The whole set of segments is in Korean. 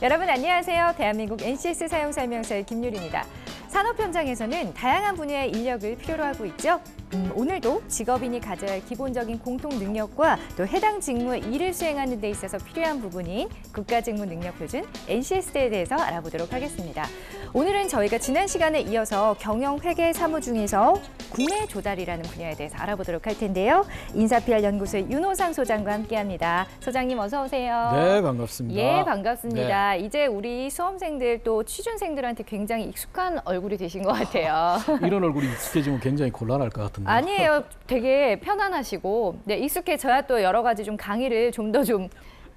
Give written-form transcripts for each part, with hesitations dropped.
여러분 안녕하세요. 대한민국 NCS 사용설명서의 김유리입니다. 산업 현장에서는 다양한 분야의 인력을 필요로 하고 있죠. 오늘도 직업인이 가져야 할 기본적인 공통 능력과 또 해당 직무의 일을 수행하는 데 있어서 필요한 부분인 국가직무능력표준 NCS에 대해서 알아보도록 하겠습니다. 오늘은 저희가 지난 시간에 이어서 경영회계 사무 중에서 구매 조달이라는 분야에 대해서 알아보도록 할 텐데요. 인사PR연구소의 윤호상 소장과 함께합니다. 소장님 어서 오세요. 네, 반갑습니다. 예, 반갑습니다. 네. 이제 우리 수험생들 또 취준생들한테 굉장히 익숙한 얼굴이 되신 것 같아요. 이런 얼굴이 익숙해지면 굉장히 곤란할 것 같은데. 아니에요. 되게 편안하시고 네, 익숙해져야 또 여러 가지 좀 강의를 좀 더 좀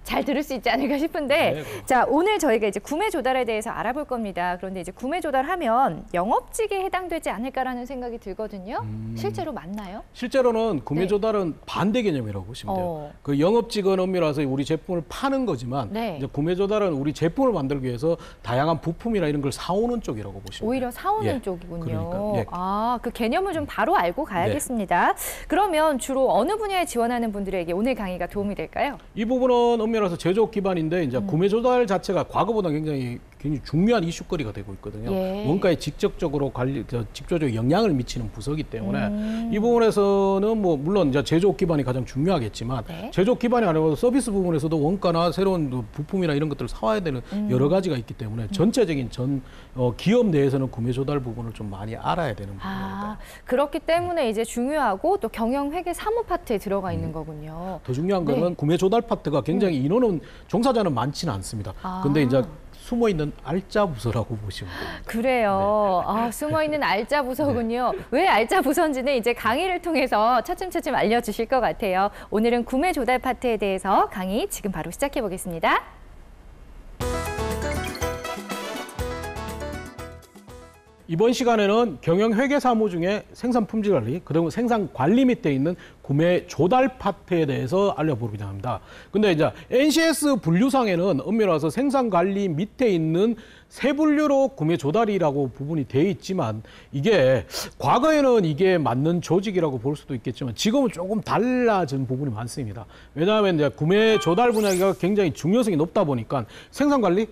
잘 들을 수 있지 않을까 싶은데 네. 자, 오늘 저희가 이제 구매 조달에 대해서 알아볼 겁니다. 그런데 이제 구매 조달하면 영업직에 해당되지 않을까라는 생각이 들거든요. 실제로 맞나요? 실제로는 구매 네. 조달은 반대 개념이라고 보시면 돼요. 그 영업직은 엄밀해서 우리 제품을 파는 거지만 네. 이제 구매 조달은 우리 제품을 만들기 위해서 다양한 부품이나 이런 걸 사오는 쪽이라고 보시면 오히려 돼요. 사오는 예. 쪽이군요. 그러니까, 예. 아, 그 개념을 좀 바로 알고 가야겠습니다. 그러면 주로 어느 분야에 지원하는 분들에게 오늘 강의가 도움이 될까요? 이 부분은 엄밀해서 제조업 기반인데 이제 구매 조달 자체가 과거보다 굉장히 중요한 이슈거리가 되고 있거든요. 예. 원가에 직접적으로 직접적으로 영향을 미치는 부서이기 때문에 이 부분에서는 뭐 물론 이제 제조업 기반이 가장 중요하겠지만 네. 제조업 기반이 아니고 서비스 부분에서도 원가나 새로운 부품이나 이런 것들을 사와야 되는 여러 가지가 있기 때문에 전체적인 기업 내에서는 구매 조달 부분을 좀 많이 알아야 되는 부분입니다. 아, 그렇기 때문에 이제 중요하고 또 경영회계 사무 파트에 들어가 있는 거군요. 더 중요한 거는 네. 구매 조달 파트가 굉장히 인원은 종사자는 많지는 않습니다. 근데 이제 숨어 있는 알짜 부서라고 보시면 됩니다. 그래요. 아, 숨어있는 알짜 부서군요. 왜 알짜 부서인지는 이제 강의를 통해서 차츰차츰 알려주실 것 같아요. 오늘은 구매 조달 파트에 대해서 강의 지금 바로 시작해 보겠습니다. 이번 시간에는 경영회계사무 중에 생산품질관리, 그리고 생산관리 밑에 있는 구매 조달 파트에 대해서 알려보고자 합니다. 근데 이제 NCS 분류상에는 엄밀히 와서 생산관리 밑에 있는 세 분류로 구매 조달이라고 부분이 되어 있지만 이게 과거에는 이게 맞는 조직이라고 볼 수도 있겠지만 지금은 조금 달라진 부분이 많습니다. 왜냐하면 이제 구매 조달 분야가 굉장히 중요성이 높다 보니까 생산관리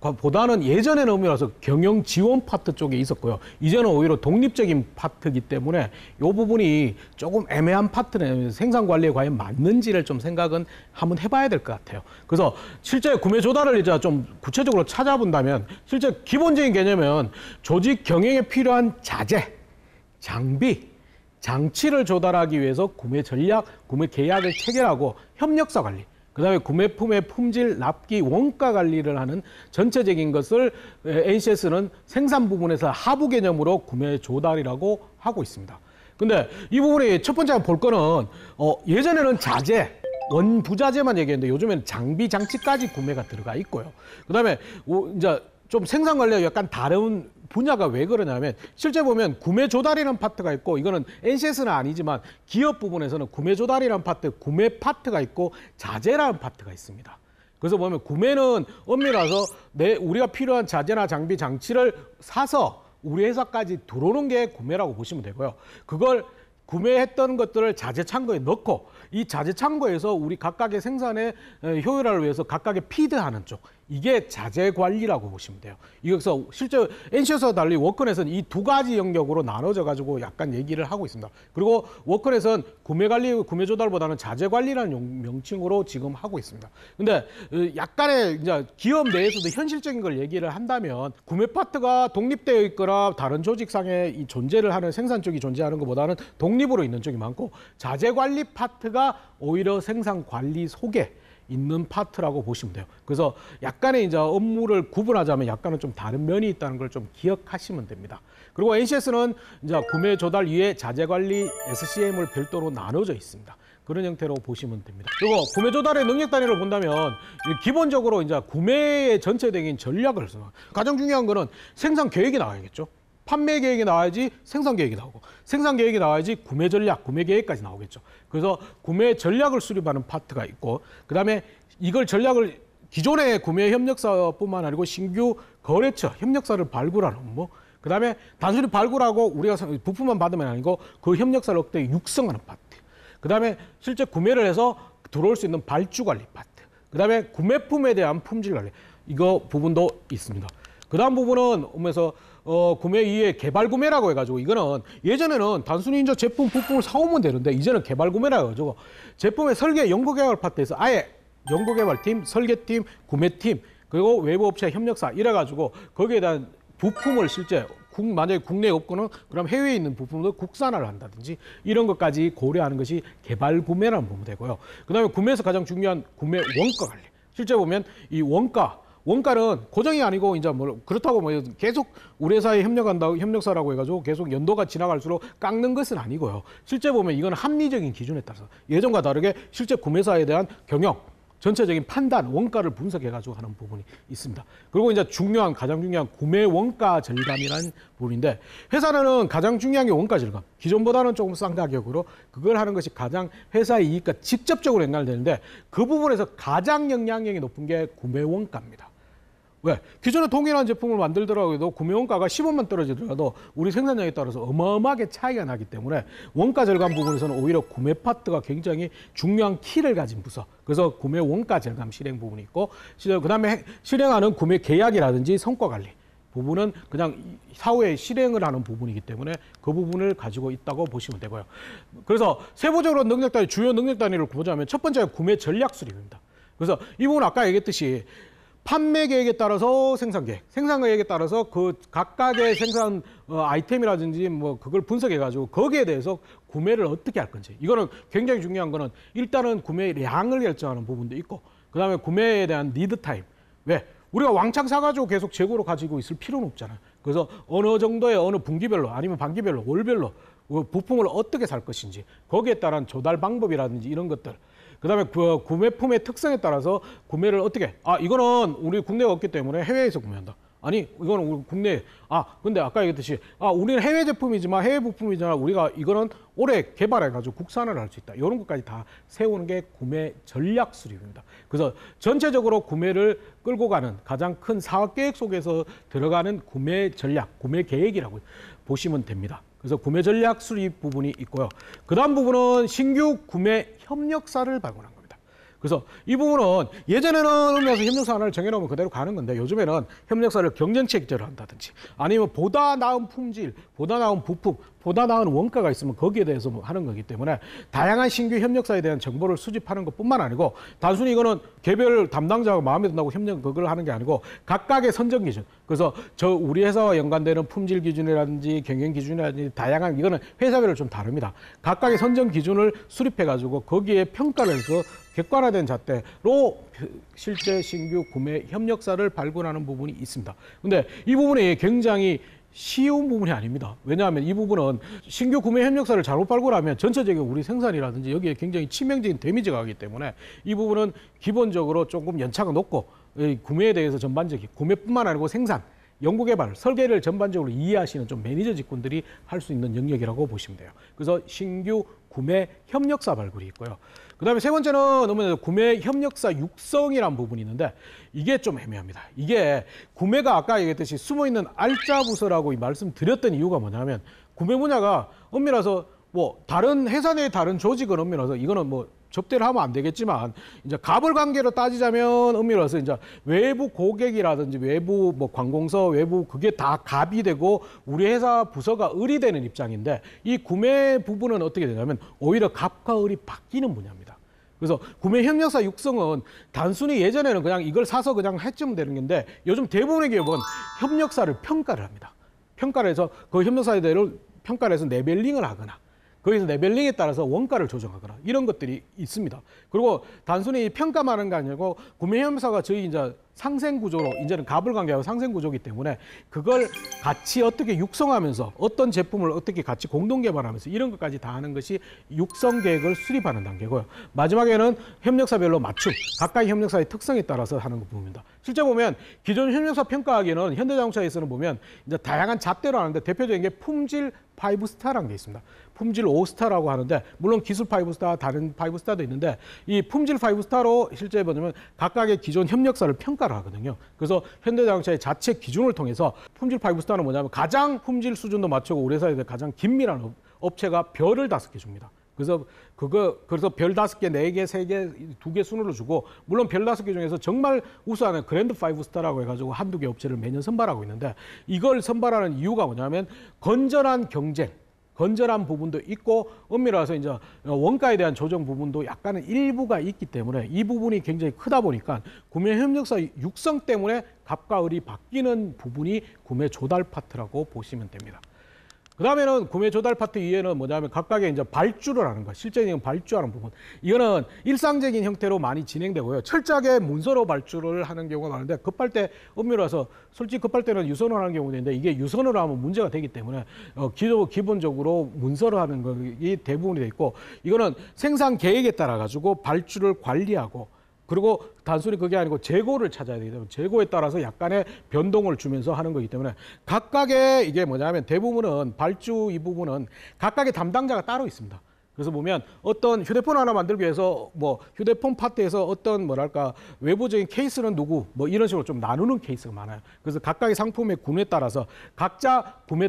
보다는 예전에는 엄밀해서 경영 지원 파트 쪽에 있었고요. 이제는 오히려 독립적인 파트이기 때문에 이 부분이 조금 애매한 파트는 생산 관리에 과연 맞는지를 좀 생각은 한번 해봐야 될 것 같아요. 그래서 실제 구매 조달을 이제 좀 구체적으로 찾아본다면 실제 기본적인 개념은 조직 경영에 필요한 자재, 장비, 장치를 조달하기 위해서 구매 전략, 구매 계약을 체결하고 협력사 관리, 그다음에 구매품의 품질, 납기, 원가 관리를 하는 전체적인 것을 NCS는 생산 부분에서 하부 개념으로 구매 조달이라고 하고 있습니다. 근데 이 부분이 첫 번째 볼 거는 예전에는 자재, 원부자재만 얘기했는데 요즘에는 장비, 장치까지 구매가 들어가 있고요. 그다음에 이제 좀 생산 관리와 약간 다른 분야가 왜 그러냐면 실제 보면 구매 조달이라는 파트가 있고 이거는 NCS는 아니지만 기업 부분에서는 구매 조달이라는 파트, 구매 파트가 있고 자재라는 파트가 있습니다. 그래서 보면 구매는 엄밀해서 우리가 필요한 자재나 장비, 장치를 사서 우리 회사까지 들어오는 게 구매라고 보시면 되고요. 그걸 구매했던 것들을 자재 창고에 넣고 이 자재 창고에서 우리 각각의 생산의 효율화를 위해서 각각의 피드하는 쪽, 이게 자재 관리라고 보시면 돼요. 이것서 실제 NCS와 달리 워컨에서는 이 두 가지 영역으로 나눠져 가지고 약간 얘기를 하고 있습니다. 그리고 워컨에서는 구매 관리, 구매 조달보다는 자재 관리라는 명칭으로 지금 하고 있습니다. 근데 약간의 이제 기업 내에서도 현실적인 걸 얘기를 한다면 구매 파트가 독립되어 있거나 다른 조직상에 이 존재를 하는 생산 쪽이 존재하는 것보다는 독립으로 있는 쪽이 많고 자재 관리 파트가 오히려 생산 관리 속에 있는 파트라고 보시면 돼요. 그래서 약간의 이제 업무를 구분하자면 약간은 좀 다른 면이 있다는 걸 좀 기억하시면 됩니다. 그리고 NCS는 이제 구매 조달 위에 자재 관리 SCM을 별도로 나눠져 있습니다. 그런 형태로 보시면 됩니다. 그리고 구매 조달의 능력 단위를 본다면 기본적으로 이제 구매의 전체적인 전략을 가장 중요한 거는 생산 계획이 나와야겠죠. 판매 계획이 나와야지 생산 계획이 나오고 생산 계획이 나와야지 구매 전략, 구매 계획까지 나오겠죠. 그래서 구매 전략을 수립하는 파트가 있고 그다음에 이걸 전략을 기존의 구매 협력사뿐만 아니고 신규 거래처, 협력사를 발굴하는 업무, 그다음에 단순히 발굴하고 우리가 부품만 받으면 아니고 그 협력사를 억대 육성하는 파트, 그다음에 실제 구매를 해서 들어올 수 있는 발주 관리 파트, 그다음에 구매품에 대한 품질 관리. 이거 부분도 있습니다. 그다음 부분은 오면서 구매 이외에 개발 구매라고 해가지고 이거는 예전에는 단순히 이제 제품 부품을 사오면 되는데 이제는 개발 구매라고 해가지고 제품의 설계 연구개발 파트에서 아예 연구개발팀, 설계팀, 구매팀 그리고 외부 업체 협력사 이래가지고 거기에 대한 부품을 실제 만약에 국내에 없고는 그럼 해외에 있는 부품을 국산화를 한다든지 이런 것까지 고려하는 것이 개발 구매라는 부분이 되고요. 그다음에 구매에서 가장 중요한 구매 원가 관리. 실제 보면 이 원가는 고정이 아니고 이제 뭐 그렇다고 뭐 계속 우리 회사에 협력한다고 협력사라고 해가지고 계속 연도가 지나갈수록 깎는 것은 아니고요. 실제 보면 이건 합리적인 기준에 따라서 예전과 다르게 실제 구매사에 대한 경영 전체적인 판단, 원가를 분석해가지고 하는 부분이 있습니다. 그리고 이제 가장 중요한 구매 원가 절감이라는 부분인데 회사는 가장 중요한 게 원가 절감. 기존보다는 조금 싼 가격으로 그걸 하는 것이 가장 회사의 이익과 직접적으로 연관되는데 그 부분에서 가장 영향력이 높은 게 구매 원가입니다. 왜? 기존에 동일한 제품을 만들더라도 구매 원가가 10원만 떨어지더라도 우리 생산량에 따라서 어마어마하게 차이가 나기 때문에 원가 절감 부분에서는 오히려 구매 파트가 굉장히 중요한 키를 가진 부서. 그래서 구매 원가 절감 실행 부분이 있고 그다음에 실행하는 구매 계약이라든지 성과 관리 부분은 그냥 사후에 실행을 하는 부분이기 때문에 그 부분을 가지고 있다고 보시면 되고요. 그래서 세부적으로 주요 능력 단위를 보자면 첫 번째가 구매 전략 수립입니다. 그래서 이 부분은 아까 얘기했듯이 판매 계획에 따라서 생산 계획, 생산 계획에 따라서 그 각각의 생산 아이템이라든지 뭐 그걸 분석해 가지고 거기에 대해서 구매를 어떻게 할 건지. 이거는 굉장히 중요한 거는 일단은 구매량을 결정하는 부분도 있고 그다음에 구매에 대한 리드 타임. 왜? 우리가 왕창 사가지고 계속 재고로 가지고 있을 필요는 없잖아요. 그래서 어느 정도의 어느 분기별로 아니면 반기별로 월별로 부품을 어떻게 살 것인지 거기에 따른 조달 방법이라든지 이런 것들. 그다음에 그 구매품의 특성에 따라서 구매를 어떻게 이거는 우리 국내가 없기 때문에 해외에서 구매한다. 아니 이거는 우리 국내 근데 아까 얘기했듯이 우리는 해외 제품이지만 해외 부품이지만 우리가 이거는 오래 개발해 가지고 국산화를 할 수 있다. 이런 것까지 다 세우는 게 구매 전략 수립입니다. 그래서 전체적으로 구매를 끌고 가는 가장 큰 사업 계획 속에서 들어가는 구매 전략, 구매 계획이라고 보시면 됩니다. 그래서 구매 전략 수립 부분이 있고요. 그다음 부분은 신규 구매 협력사를 발굴한 겁니다. 그래서 이 부분은 예전에는 음료수 협력사 하나를 정해놓으면 그대로 가는 건데 요즘에는 협력사를 경쟁체계를 한다든지 아니면 보다 나은 품질, 보다 나은 부품, 보다 나은 원가가 있으면 거기에 대해서 하는 거기 때문에 다양한 신규 협력사에 대한 정보를 수집하는 것뿐만 아니고 단순히 이거는 개별 담당자가 마음에 든다고 협력 그걸 하는 게 아니고 각각의 선정 기준. 그래서 우리 회사와 연관되는 품질 기준이라든지 경영 기준이라든지 다양한 이거는 회사별로 좀 다릅니다. 각각의 선정 기준을 수립해 가지고 거기에 평가를 해서 객관화된 잣대로 실제 신규 구매 협력사를 발굴하는 부분이 있습니다. 근데 이 부분이 굉장히 쉬운 부분이 아닙니다. 왜냐하면 이 부분은 신규 구매 협력사를 잘못 발굴하면 전체적인 우리 생산이라든지 여기에 굉장히 치명적인 데미지가 가기 때문에 이 부분은 기본적으로 조금 연차가 높고 구매에 대해서 전반적인 구매뿐만 아니고 생산, 연구개발, 설계를 전반적으로 이해하시는 좀 매니저 직군들이 할 수 있는 영역이라고 보시면 돼요. 그래서 신규 구매 협력사 발굴이 있고요. 그다음에 세 번째는 구매 협력사 육성이라는 부분이 있는데 이게 좀 애매합니다. 이게 구매가 아까 얘기했듯이 숨어있는 알짜 부서라고 말씀드렸던 이유가 뭐냐면 구매 분야가 엄밀해서 뭐 다른 회사 내의 다른 조직은 엄밀해서 이거는 뭐 접대를 하면 안 되겠지만 이제 갑을 관계로 따지자면 엄밀해서 이제 외부 고객이라든지 외부 뭐 관공서 외부 그게 다 갑이 되고 우리 회사 부서가 을이 되는 입장인데 이 구매 부분은 어떻게 되냐면 오히려 갑과 을이 바뀌는 분야입니다. 그래서 구매 협력사 육성은 단순히 예전에는 그냥 이걸 사서 그냥 해주면 되는 건데 요즘 대부분의 기업은 협력사를 평가를 합니다. 평가를 해서 그 협력사에 대해서 평가를 해서 레벨링을 하거나 거기서 레벨링에 따라서 원가를 조정하거나 이런 것들이 있습니다. 그리고 단순히 평가만 하는 게 아니고 구매 협력사가 저희 이제 상생 구조로 이제는 갑을 관계하고 상생 구조이기 때문에 그걸 같이 어떻게 육성하면서 어떤 제품을 어떻게 같이 공동 개발하면서 이런 것까지 다 하는 것이 육성 계획을 수립하는 단계고요. 마지막에는 협력사별로 맞춤, 각각의 협력사의 특성에 따라서 하는 부분입니다. 실제 보면 기존 협력사 평가하기에는 현대자동차에서는 보면 이제 다양한 잣대로 하는데 대표적인 게 품질 5스타라는 게 있습니다. 품질 5스타라고 하는데 물론 기술 5스타, 다른 5스타도 있는데 이 품질 5스타로 실제 보면 각각의 기존 협력사를 평가를 하거든요. 그래서 현대자동차의 자체 기준을 통해서 품질 5스타는 뭐냐면 가장 품질 수준도 맞추고 우리 회사에 가장 긴밀한 업체가 별을 5개 줍니다. 그래서 별 5개, 4개, 3개, 2개 순으로 주고, 물론 별 5개 중에서 정말 우수한 그랜드 5스타라고 해가지고 한두 개 업체를 매년 선발하고 있는데, 이걸 선발하는 이유가 뭐냐면 건전한 경쟁, 건전한 부분도 있고, 엄밀히 와서 이제 원가에 대한 조정 부분도 약간은 일부가 있기 때문에 이 부분이 굉장히 크다 보니까 구매 협력사 육성 때문에 갑과 을이 바뀌는 부분이 구매 조달 파트라고 보시면 됩니다. 그 다음에는 구매 조달 파트 이외에는 뭐냐면 각각의 이제 발주를 하는 거, 실제적인 발주하는 부분. 이거는 일상적인 형태로 많이 진행되고요. 철저하게 문서로 발주를 하는 경우가 많은데, 급할 때 엄밀히 와서 솔직히 급할 때는 유선으로 하는 경우도 있는데, 이게 유선으로 하면 문제가 되기 때문에 기본적으로 문서로 하는 것이 대부분이 돼 있고, 이거는 생산 계획에 따라 가지고 발주를 관리하고, 그리고 단순히 그게 아니고 재고를 찾아야 되기 때문에 재고에 따라서 약간의 변동을 주면서 하는 거기 때문에 각각의 이게 뭐냐면 대부분은 발주 이 부분은 각각의 담당자가 따로 있습니다. 그래서 보면 어떤 휴대폰 하나 만들기 위해서 뭐 휴대폰 파트에서 어떤 뭐랄까 외부적인 케이스는 누구 뭐 이런 식으로 좀 나누는 케이스가 많아요. 그래서 각각의 상품의 구매에 따라서 각자 구매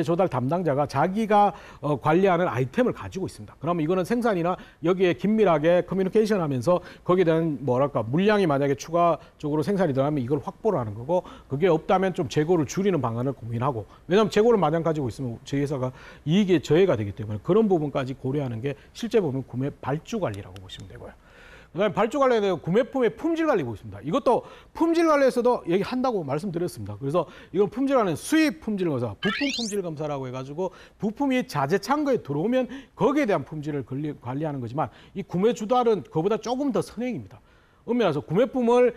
조달 담당자가 자기가 관리하는 아이템을 가지고 있습니다. 그러면 이거는 생산이나 여기에 긴밀하게 커뮤니케이션 하면서 거기에 대한 뭐랄까 물량이 만약에 추가적으로 생산이 들어가면 이걸 확보를 하는 거고, 그게 없다면 좀 재고를 줄이는 방안을 고민하고, 왜냐하면 재고를 마냥 가지고 있으면 저희 회사가 이익에 저해가 되기 때문에 그런 부분까지 고려하는 게 실제 보면 구매 발주 관리라고 보시면 되고요. 그다음에 발주 관리에 대해 구매품의 품질 관리 보겠습니다. 이것도 품질 관리에서도 얘기한다고 말씀드렸습니다. 그래서 이건 품질하는 수입 품질 검사, 부품 품질 검사라고 해가지고 부품이 자재 창고에 들어오면 거기에 대한 품질을 관리하는 거지만, 이 구매 주달은 그보다 조금 더 선행입니다. 엄밀해서 구매품을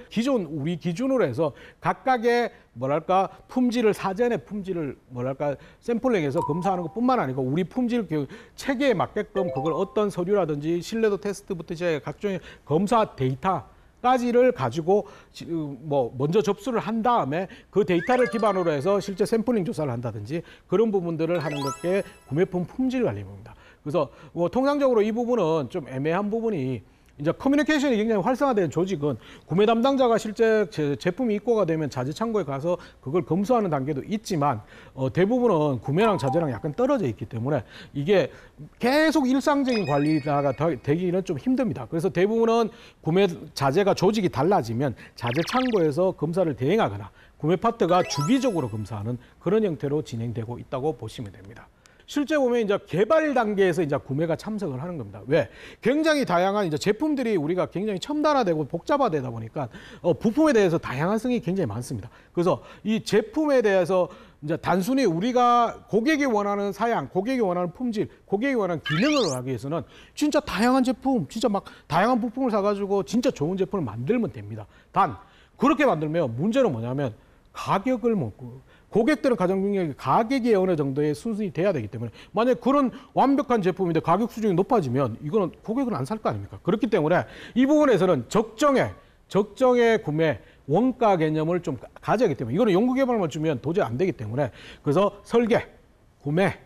우리 기준으로 해서 각각의 뭐랄까 품질을 사전에 품질을 뭐랄까 샘플링해서 검사하는 것뿐만 아니고 우리 품질 체계에 맞게끔 그걸 어떤 서류라든지 신뢰도 테스트부터 시작해 각종의 검사 데이터까지를 가지고 뭐 먼저 접수를 한 다음에 그 데이터를 기반으로 해서 실제 샘플링 조사를 한다든지 그런 부분들을 하는 것게 구매품 품질 관리입니다. 그래서 뭐 통상적으로 이 부분은 좀 애매한 부분이, 이제 커뮤니케이션이 굉장히 활성화된 조직은 구매 담당자가 실제 제품이 입고가 되면 자재 창고에 가서 그걸 검수하는 단계도 있지만, 대부분은 구매랑 자재랑 약간 떨어져 있기 때문에 이게 계속 일상적인 관리가 되기는 좀 힘듭니다. 그래서 대부분은 구매 자재가 조직이 달라지면 자재 창고에서 검사를 대행하거나 구매 파트가 주기적으로 검사하는 그런 형태로 진행되고 있다고 보시면 됩니다. 실제 보면 이제 개발 단계에서 이제 구매가 참석을 하는 겁니다. 왜? 굉장히 다양한 이제 제품들이 우리가 굉장히 첨단화되고 복잡화되다 보니까 부품에 대해서 다양성이 굉장히 많습니다. 그래서 이 제품에 대해서 이제 단순히 우리가 고객이 원하는 사양, 고객이 원하는 품질, 고객이 원하는 기능을 하기 위해서는 진짜 다양한 제품, 진짜 막 다양한 부품을 사가지고 진짜 좋은 제품을 만들면 됩니다. 단 그렇게 만들면 문제는 뭐냐면 가격을 먹고, 고객들은 가장 중요한 게 가격이 어느 정도의 수준이 돼야 되기 때문에, 만약에 그런 완벽한 제품인데 가격 수준이 높아지면 이거는 고객은 안 살 거 아닙니까? 그렇기 때문에 이 부분에서는 적정의 구매 원가 개념을 좀 가져야 하기 때문에, 이거는 연구개발만 주면 도저히 안 되기 때문에, 그래서 설계, 구매,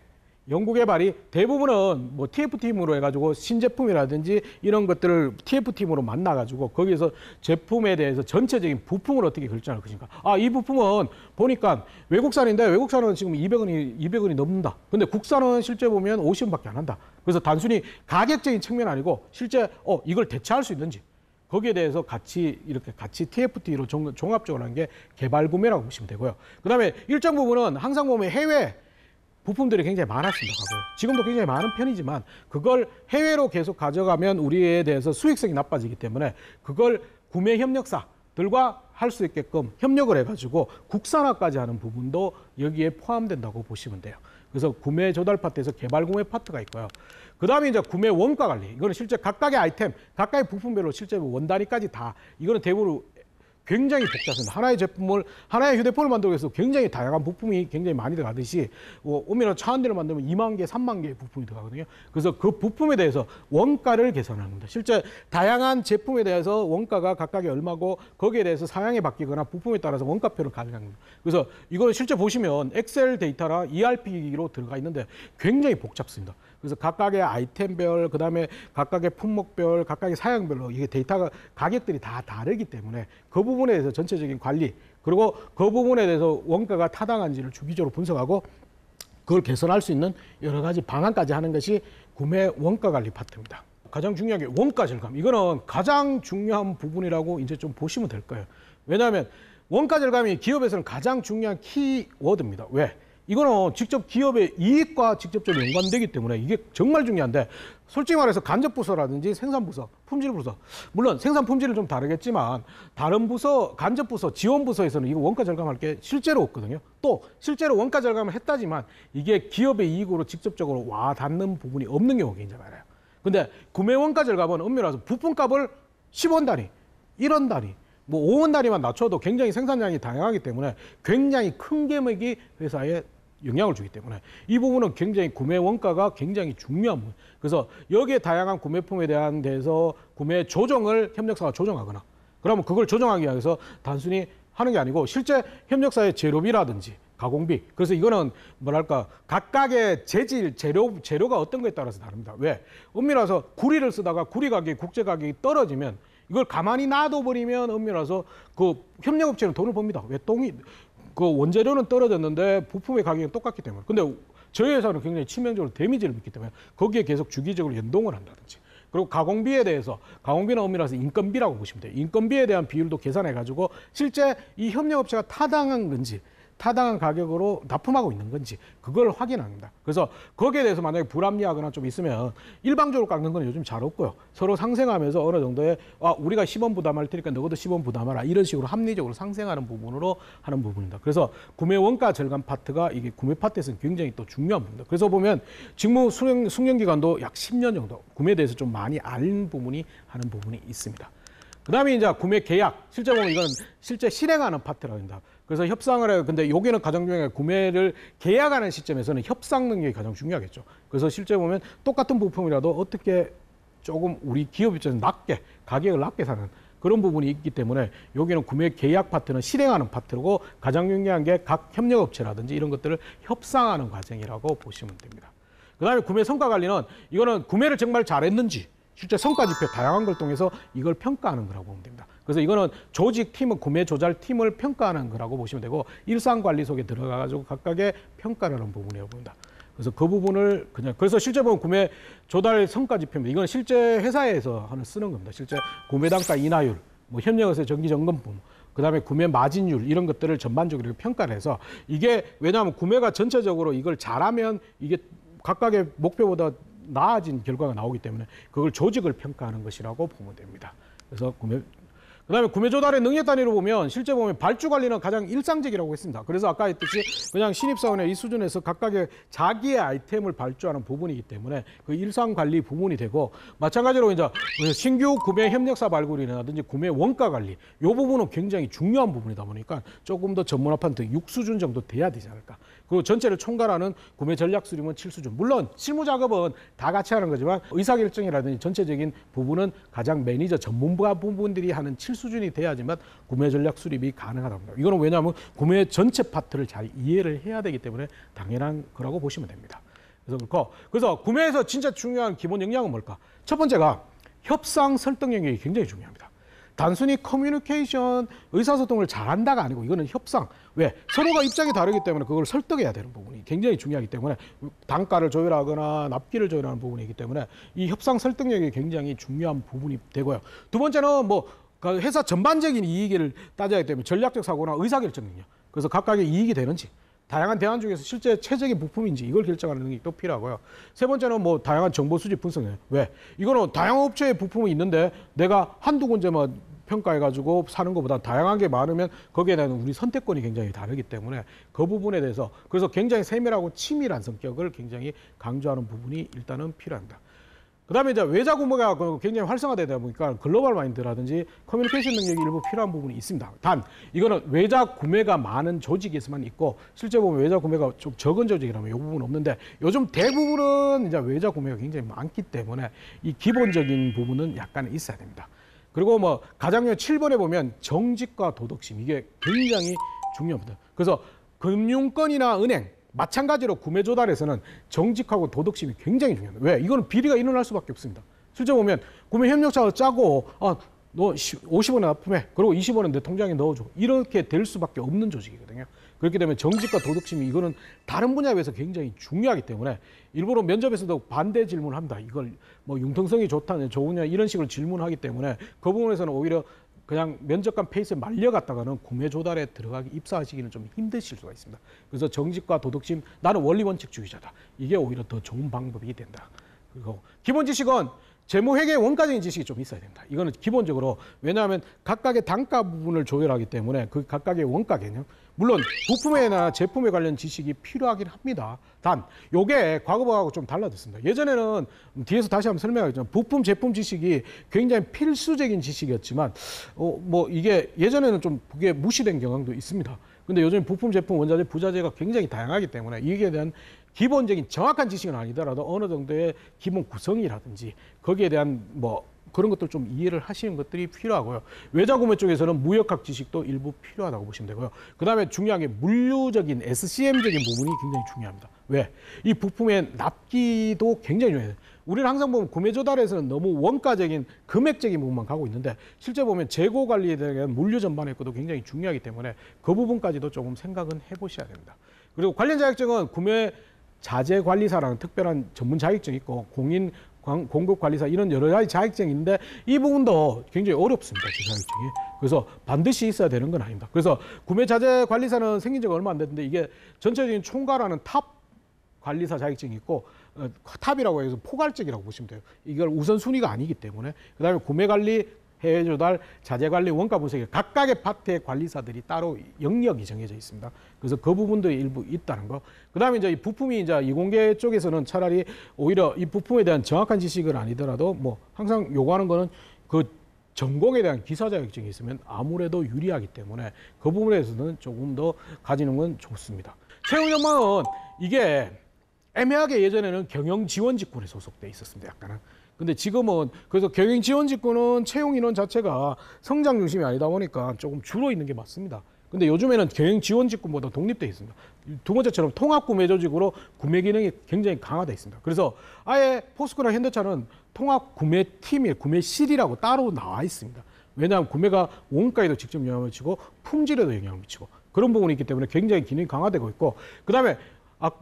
연구개발이 대부분은 뭐 TF팀으로 해가지고 신제품이라든지 이런 것들을 TF팀으로 만나가지고 거기에서 제품에 대해서 전체적인 부품을 어떻게 결정할 것인가. 이 부품은 보니까 외국산인데 외국산은 지금 200원이 넘는다. 근데 국산은 실제 보면 50원밖에 안 한다. 그래서 단순히 가격적인 측면 아니고 실제 이걸 대체할 수 있는지, 거기에 대해서 같이 TFT로 종합적으로 한 게 개발 구매라고 보시면 되고요. 그다음에 일정 부분은 항상 보면 해외 부품들이 굉장히 많았습니다. 지금도 굉장히 많은 편이지만 그걸 해외로 계속 가져가면 우리에 대해서 수익성이 나빠지기 때문에 그걸 구매 협력사들과 할 수 있게끔 협력을 해가지고 국산화까지 하는 부분도 여기에 포함된다고 보시면 돼요. 그래서 구매 조달 파트에서 개발 구매 파트가 있고요. 그 다음에 이제 구매 원가 관리. 이거는 실제 각각의 아이템, 각각의 부품별로 실제 원 단위까지 다, 이거는 대부분 굉장히 복잡합니다. 하나의 휴대폰을 만들기 위해서 굉장히 다양한 부품이 굉장히 많이 들어가듯이, 오면은 차 한 대를 만들면 2만 개, 3만 개의 부품이 들어가거든요. 그래서 그 부품에 대해서 원가를 계산하는 겁니다. 실제 다양한 제품에 대해서 원가가 각각이 얼마고 거기에 대해서 사양이 바뀌거나 부품에 따라서 원가표를 가져가는 겁니다. 그래서 이거는 실제 보시면 엑셀 데이터나 ERP로 들어가 있는데 굉장히 복잡습니다. 그래서 각각의 아이템별, 그 다음에 각각의 품목별, 각각의 사양별로 이게 데이터가 가격들이 다 다르기 때문에 그 부분에 대해서 전체적인 관리, 그리고 그 부분에 대해서 원가가 타당한지를 주기적으로 분석하고 그걸 개선할 수 있는 여러 가지 방안까지 하는 것이 구매 원가 관리 파트입니다. 가장 중요한 게 원가 절감. 이거는 가장 중요한 부분이라고 이제 좀 보시면 될 거예요. 왜냐하면 원가 절감이 기업에서는 가장 중요한 키워드입니다. 왜? 이거는 직접 기업의 이익과 직접적으로 연관되기 때문에 이게 정말 중요한데, 솔직히 말해서 간접부서라든지 생산부서, 품질부서, 물론 생산 품질은 좀 다르겠지만 다른 부서, 간접부서, 지원부서에서는 이거 원가 절감할 게 실제로 없거든요. 또 실제로 원가 절감을 했다지만 이게 기업의 이익으로 직접적으로 와 닿는 부분이 없는 경우가 굉장히 많아요. 근데 구매 원가 절감은 엄밀히 말해서 부품값을 10원 단위, 1원 단위, 뭐 5원 단위만 낮춰도 굉장히 생산량이 다양하기 때문에 굉장히 큰 금액이 회사에 영향을 주기 때문에 이 부분은 굉장히 구매 원가가 굉장히 중요한 부분. 그래서 여기에 다양한 구매품에 대한 데서 구매 조정을 협력사가 조정하거나, 그러면 그걸 조정하기 위해서 단순히 하는 게 아니고 실제 협력사의 재료비라든지 가공비, 그래서 이거는 뭐랄까 각각의 재질, 재료가 어떤 거에 따라서 다릅니다. 왜? 엄밀해서 구리를 쓰다가 구리 가격이 국제 가격이 떨어지면 이걸 가만히 놔둬버리면 엄밀해서 그 협력업체는 돈을 법니다. 왜? 그 원재료는 떨어졌는데 부품의 가격은 똑같기 때문에. 근데 저희 회사는 굉장히 치명적으로 데미지를 입기 때문에 거기에 계속 주기적으로 연동을 한다든지. 그리고 가공비에 대해서, 가공비는 엄밀해서 인건비라고 보시면 돼요. 인건비에 대한 비율도 계산해가지고 실제 이 협력업체가 타당한 건지, 타당한 가격으로 납품하고 있는 건지 그걸 확인합니다. 그래서 거기에 대해서 만약에 불합리하거나 좀 있으면 일방적으로 깎는 건 요즘 잘 없고요. 서로 상생하면서 어느 정도의 우리가 10원 부담할 테니까 너도 10원 부담하라, 이런 식으로 합리적으로 상생하는 부분으로 하는 부분입니다. 그래서 구매 원가 절감 파트가 이게 구매 파트에서는 굉장히 또 중요한 부분입니다. 그래서 보면 직무 숙련 기간도 약 10년 정도 구매에 대해서 좀 많이 아는 부분이 하는 부분이 있습니다. 그다음에 이제 구매 계약, 실제 보면 이건 실제 실행하는 파트라고 합니다. 그래서 협상을 해요. 근데 여기는 가장 중요한 게 구매를 계약하는 시점에서는 협상 능력이 가장 중요하겠죠. 그래서 실제 보면 똑같은 부품이라도 어떻게 조금 우리 기업 입장에서 낮게, 가격을 낮게 사는 그런 부분이 있기 때문에 여기는 구매 계약 파트는 실행하는 파트고 가장 중요한 게 각 협력업체라든지 이런 것들을 협상하는 과정이라고 보시면 됩니다. 그다음에 구매 성과 관리는 이거는 구매를 정말 잘했는지 실제 성과 지표 다양한 걸 통해서 이걸 평가하는 거라고 보면 됩니다. 그래서 이거는 조직팀은 구매 조달 팀을 평가하는 거라고 보시면 되고 일상관리 속에 들어가가지고 각각의 평가를 하는 부분이라고 봅니다. 그래서 그 부분을 그래서 실제 보면 구매 조달 성과 지표입니다. 이건 실제 회사에서 쓰는 겁니다. 실제 구매 단가 인하율, 뭐 협력업체 정기 점검품, 그다음에 구매 마진율 이런 것들을 전반적으로 평가를 해서 이게 왜냐하면 구매가 전체적으로 이걸 잘하면 이게 각각의 목표보다 나아진 결과가 나오기 때문에 그걸 조직을 평가하는 것이라고 보면 됩니다. 그래서 그다음에 구매 조달의 능력 단위로 보면 실제 보면 발주 관리는 가장 일상적이라고 했습니다. 그래서 아까 했듯이 그냥 신입사원의 이 수준에서 각각의 자기의 아이템을 발주하는 부분이기 때문에 그 일상 관리 부분이 되고, 마찬가지로 이제 신규 구매 협력사 발굴이라든지 구매 원가 관리 이 부분은 굉장히 중요한 부분이다 보니까 조금 더 전문화판 더 6수준 정도 돼야 되지 않을까. 그리고 전체를 총괄하는 구매 전략 수립은 7수준. 물론 실무 작업은 다 같이 하는 거지만 의사결정이라든지 전체적인 부분은 가장 매니저 전문가 부분들이 하는 7수준이 돼야지만 구매 전략 수립이 가능하답니다. 이거는 왜냐하면 구매 전체 파트를 잘 이해를 해야 되기 때문에 당연한 거라고 보시면 됩니다. 그래서 구매에서 진짜 중요한 기본 역량은 뭘까? 첫 번째가 협상 설득 영역이 굉장히 중요합니다. 단순히 커뮤니케이션, 의사소통을 잘한다가 아니고 이거는 협상. 왜? 서로가 입장이 다르기 때문에 그걸 설득해야 되는 부분이 굉장히 중요하기 때문에 단가를 조율하거나 납기를 조율하는 부분이기 때문에 이 협상 설득력이 굉장히 중요한 부분이 되고요. 두 번째는 회사 전반적인 이익을 따져야 하기 때문에 전략적 사고나 의사결정 능력. 그래서 각각의 이익이 되는지, 다양한 대안 중에서 실제 최적의 부품인지 이걸 결정하는 능력이 필요하고요. 세 번째는 다양한 정보 수집 분석이에요. 왜? 이거는 다양한 업체의 부품이 있는데 내가 한두 군데만 평가해가지고 사는 것보다 다양한 게 많으면 거기에 대한 우리 선택권이 굉장히 다르기 때문에 그 부분에 대해서 그래서 굉장히 세밀하고 치밀한 성격을 굉장히 강조하는 부분이 일단은 필요합니다. 그다음에 이제 외자 구매가 굉장히 활성화되다 보니까 글로벌 마인드라든지 커뮤니케이션 능력이 일부 필요한 부분이 있습니다. 단 이거는 외자 구매가 많은 조직에서만 있고 실제 보면 외자 구매가 좀 적은 조직이라면 이 부분은 없는데 요즘 대부분은 이제 외자 구매가 굉장히 많기 때문에 이 기본적인 부분은 약간 있어야 됩니다. 그리고 가장 7번에 보면 정직과 도덕심 이게 굉장히 중요합니다. 그래서 금융권이나 은행 마찬가지로 구매 조달에서는 정직하고 도덕심이 굉장히 중요합니다. 왜? 이거는 비리가 일어날 수밖에 없습니다. 실제 보면 구매 협력사가 짜고 너 50원에 납품해. 그리고 20원은 내 통장에 넣어줘. 이렇게 될 수밖에 없는 조직이거든요. 그렇게 되면 정직과 도덕심이 이거는 다른 분야에 비해서 굉장히 중요하기 때문에 일부러 면접에서도 반대 질문을 합니다. 이걸 뭐 융통성이 좋다냐 좋으냐 이런 식으로 질문하기 때문에 그 부분에서는 오히려 그냥 면접관 페이스에 말려갔다가는 구매 조달에 들어가기 입사하시기는 좀 힘드실 수가 있습니다. 그래서 정직과 도덕심, 나는 원리 원칙주의자다. 이게 오히려 더 좋은 방법이 된다. 그리고 기본 지식은 재무회계 원가적인 지식이 좀 있어야 된다. 이거는 기본적으로 왜냐하면 각각의 단가 부분을 조율하기 때문에 그 각각의 원가 개념, 물론 부품에나 제품에 관련 지식이 필요하긴 합니다. 단 요게 과거하고 좀 달라졌습니다. 예전에는 뒤에서 다시 한번 설명하겠지만 부품 제품 지식이 굉장히 필수적인 지식이었지만 뭐 이게 예전에는 좀 그게 무시된 경향도 있습니다. 근데 요즘 부품 제품 원자재 부자재가 굉장히 다양하기 때문에 이게 대한 기본적인 정확한 지식은 아니더라도 어느 정도의 기본 구성이라든지 거기에 대한 뭐 그런 것들 좀 이해를 하시는 것들이 필요하고요. 외자구매 쪽에서는 무역학 지식도 일부 필요하다고 보시면 되고요. 그다음에 중요한 게 물류적인 SCM적인 부분이 굉장히 중요합니다. 왜? 이 부품의 납기도 굉장히 중요해요. 우리는 항상 보면 구매 조달에서는 너무 원가적인 금액적인 부분만 가고 있는데 실제 보면 재고 관리에 대한 물류 전반의 것도 굉장히 중요하기 때문에 그 부분까지도 조금 생각은 해보셔야 됩니다. 그리고 관련 자격증은 구매 자재 관리사라는 특별한 전문 자격증이 있고 공인 공급 관리사 이런 여러 가지 자격증이 있는데 이 부분도 굉장히 어렵습니다. 그 자격증이. 그래서 반드시 있어야 되는 건 아닙니다. 그래서 구매 자재 관리사는 생긴 지가 얼마 안 됐는데 이게 전체적인 총괄하는 탑 관리사 자격증이 있고 탑이라고 해서 포괄적이라고 보시면 돼요. 이걸 우선순위가 아니기 때문에 그다음에 구매 관리 해외 조달, 자재 관리, 원가 분석에 각각의 파트의 관리사들이 따로 영역이 정해져 있습니다. 그래서 그 부분도 일부 있다는 거. 그다음에 이제 이 부품이 이제 이공계 쪽에서는 차라리 오히려 이 부품에 대한 정확한 지식은 아니더라도 뭐 항상 요구하는 거는 그 전공에 대한 기사 자격증이 있으면 아무래도 유리하기 때문에 그 부분에서는 조금 더 가지는 건 좋습니다. 채용 전망은 이게 애매하게 예전에는 경영지원직군에 소속돼 있었습니다. 약간은. 근데 지금은 그래서 경영지원직군은 채용 인원 자체가 성장 중심이 아니다 보니까 조금 줄어 있는 게 맞습니다. 근데 요즘에는 경영지원직군보다 독립돼 있습니다. 두 번째처럼 통합구매조직으로 구매 기능이 굉장히 강화돼 있습니다. 그래서 아예 포스코나 현대차는 통합구매팀이 구매실이라고 따로 나와 있습니다. 왜냐하면 구매가 원가에도 직접 영향을 미치고 품질에도 영향을 미치고 그런 부분이 있기 때문에 굉장히 기능이 강화되고 있고 그다음에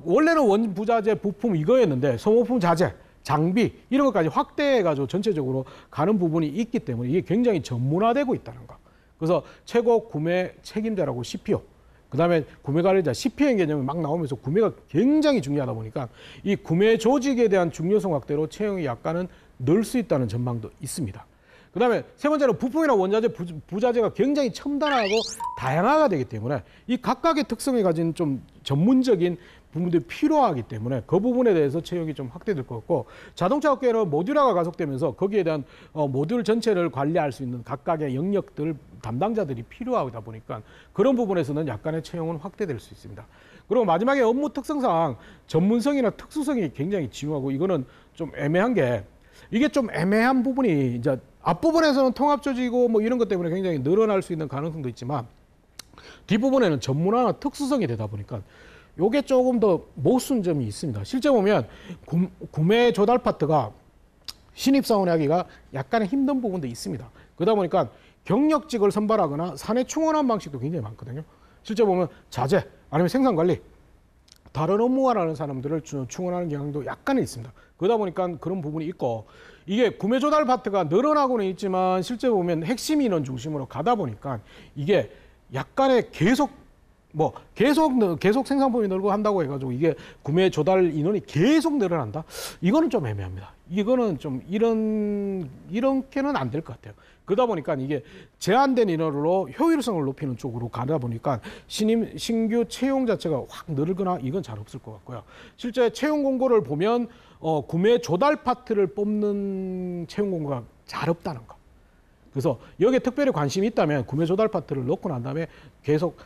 원래는 원부자재 부품 이거였는데 소모품 자재 장비 이런 것까지 확대해가지고 전체적으로 가는 부분이 있기 때문에 이게 굉장히 전문화되고 있다는 거. 그래서 최고 구매 책임자라고 CPO, 그다음에 구매 관리자 CPN 개념이 막 나오면서 구매가 굉장히 중요하다 보니까 이 구매 조직에 대한 중요성 확대로 채용이 약간은 늘 수 있다는 전망도 있습니다. 그다음에 세 번째는 부품이나 원자재, 부자재가 굉장히 첨단하고 다양화가 되기 때문에 이 각각의 특성을 가진 좀 전문적인 부분들이 필요하기 때문에 그 부분에 대해서 채용이 좀 확대될 것 같고 자동차 업계는 모듈화가 가속되면서 거기에 대한 모듈 전체를 관리할 수 있는 각각의 영역들 담당자들이 필요하다 보니까 그런 부분에서는 약간의 채용은 확대될 수 있습니다. 그리고 마지막에 업무 특성상 전문성이나 특수성이 굉장히 중요하고 이거는 좀 애매한 게 이게 좀 애매한 부분이 이제 앞부분에서는 통합조직이고 뭐 이런 것 때문에 굉장히 늘어날 수 있는 가능성도 있지만 뒷부분에는 전문화나 특수성이 되다 보니까 요게 조금 더 모순 점이 있습니다. 실제 보면 구매 조달 파트가 신입사원이 하기가 약간의 힘든 부분도 있습니다. 그러다 보니까 경력직을 선발하거나 사내 충원하는 방식도 굉장히 많거든요. 실제 보면 자재 아니면 생산관리 다른 업무하라는 사람들을 충원하는 경향도 약간은 있습니다. 그러다 보니까 그런 부분이 있고 이게 구매 조달 파트가 늘어나고는 있지만 실제 보면 핵심 인원 중심으로 가다 보니까 이게 약간의 계속 생산품이 늘고 한다고 해가지고 이게 구매 조달 인원이 계속 늘어난다? 이거는 좀 애매합니다. 이거는 좀 이렇게는 안 될 것 같아요. 그러다 보니까 이게 제한된 인원으로 효율성을 높이는 쪽으로 가다 보니까 신규 채용 자체가 확 늘거나 이건 잘 없을 것 같고요. 실제 채용 공고를 보면 구매 조달 파트를 뽑는 채용 공고가 잘 없다는 거. 그래서 여기에 특별히 관심이 있다면 구매 조달 파트를 넣고 난 다음에 계속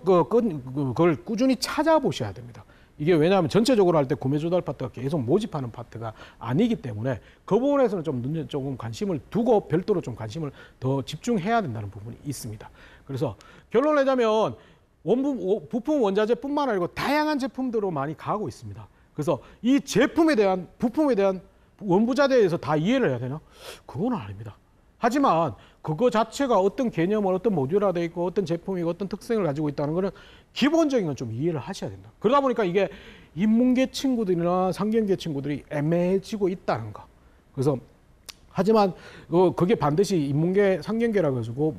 그걸 꾸준히 찾아보셔야 됩니다. 이게 왜냐하면 전체적으로 할 때 구매 조달 파트가 계속 모집하는 파트가 아니기 때문에 그 부분에서는 조금 관심을 두고 별도로 좀 관심을 더 집중해야 된다는 부분이 있습니다. 그래서 결론을 내자면 부품 원자재뿐만 아니고 다양한 제품들로 많이 가고 있습니다. 그래서 이 부품에 대한 원부자재에서 다 이해를 해야 되나? 그건 아닙니다. 하지만 그거 자체가 어떤 개념을 어떤 모듈화되어 있고 어떤 제품이고 어떤 특성을 가지고 있다는 거는 기본적인 건 좀 이해를 하셔야 된다. 그러다 보니까 이게 인문계 친구들이나 상경계 친구들이 애매해지고 있다는 거. 그래서 하지만 그게 반드시 인문계, 상경계라고 해가지고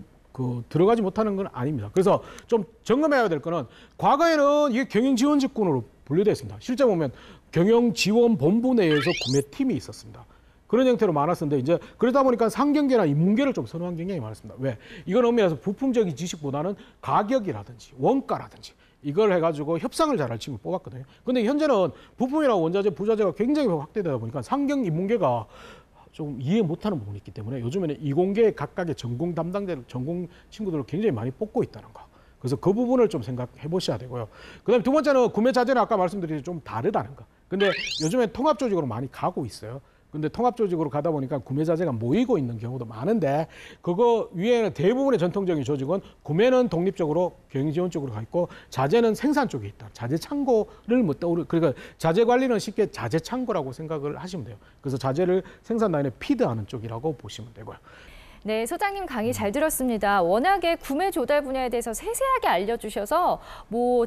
들어가지 못하는 건 아닙니다. 그래서 좀 점검해야 될 거는 과거에는 이게 경영지원직군으로 분류되어 있습니다. 실제 보면 경영지원본부 내에서 구매팀이 있었습니다. 그런 형태로 많았었는데 이제 그러다 보니까 상경계나 인문계를 좀 선호한 경향이 많았습니다. 왜? 이건 엄밀해서 부품적인 지식보다는 가격이라든지 원가라든지 이걸 해가지고 협상을 잘할 친구를 뽑았거든요. 근데 현재는 부품이나 원자재, 부자재가 굉장히 확대되다 보니까 상경, 인문계가 좀 이해 못하는 부분이 있기 때문에 요즘에는 이공계 각각의 전공 담당자들, 전공 친구들을 굉장히 많이 뽑고 있다는 거. 그래서 그 부분을 좀 생각해 보셔야 되고요. 그다음에 두 번째는 구매 자재는 아까 말씀드린 좀 다르다는 거. 근데 요즘에 통합 조직으로 많이 가고 있어요. 근데 통합 조직으로 가다 보니까 구매 자재가 모이고 있는 경우도 많은데 그거 위에는 대부분의 전통적인 조직은 구매는 독립적으로 경영지원 쪽으로 가 있고 자재는 생산 쪽에 있다. 자재 창고를 못 떠오르 그러니까 자재 관리는 쉽게 자재 창고라고 생각을 하시면 돼요. 그래서 자재를 생산 라인에 피드하는 쪽이라고 보시면 되고요. 네, 소장님 강의 잘 들었습니다. 워낙에 구매 조달 분야에 대해서 세세하게 알려주셔서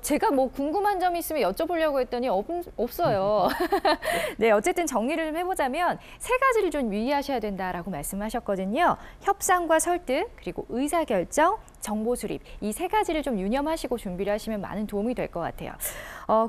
제가 궁금한 점이 있으면 여쭤보려고 했더니 없어요. 네, 어쨌든 정리를 좀 해보자면 세 가지를 좀 유의하셔야 된다라고 말씀하셨거든요. 협상과 설득, 그리고 의사결정, 정보 수립 이 세 가지를 좀 유념하시고 준비를 하시면 많은 도움이 될 것 같아요.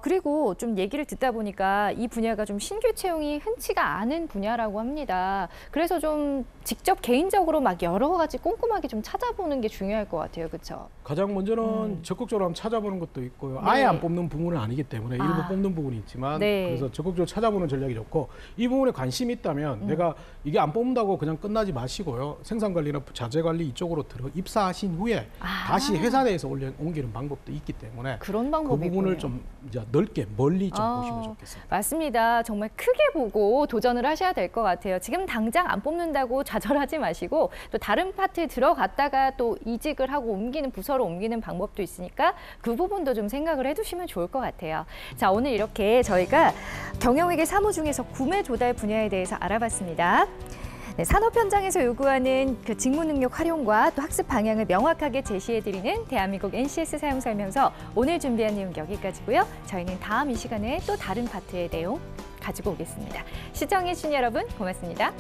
그리고 좀 얘기를 듣다 보니까 이 분야가 좀 신규 채용이 흔치가 않은 분야라고 합니다. 그래서 좀 직접 개인적으로 막 여러 가지 꼼꼼하게 좀 찾아보는 게 중요할 것 같아요. 그렇죠? 가장 먼저는 적극적으로 한번 찾아보는 것도 있고요. 네. 아예 안 뽑는 부분은 아니기 때문에 일부 뽑는 부분이 있지만 네. 그래서 적극적으로 찾아보는 전략이 좋고 이 부분에 관심이 있다면 내가 이게 안 뽑는다고 그냥 끝나지 마시고요. 생산관리나 자재관리 이쪽으로 입사하신 후에 다시 회사 내에서 옮기는 방법도 있기 때문에 그런 방법이 그 부분을 있군요. 좀 이제 넓게 멀리 좀 보시면 좋겠습니다. 맞습니다. 정말 크게 보고 도전을 하셔야 될 것 같아요. 지금 당장 안 뽑는다고 좌절하지 마시고 또 다른 파트에 들어갔다가 또 이직을 하고 옮기는 부서로 옮기는 방법도 있으니까 그 부분도 좀 생각을 해두시면 좋을 것 같아요. 자, 오늘 이렇게 저희가 경영회계 사무 중에서 구매 조달 분야에 대해서 알아봤습니다. 네, 산업 현장에서 요구하는 그 직무 능력 활용과 또 학습 방향을 명확하게 제시해드리는 대한민국 NCS 사용 설명서 오늘 준비한 내용 여기까지고요. 저희는 다음 이 시간에 또 다른 파트의 내용 가지고 오겠습니다. 시청해주신 여러분 고맙습니다.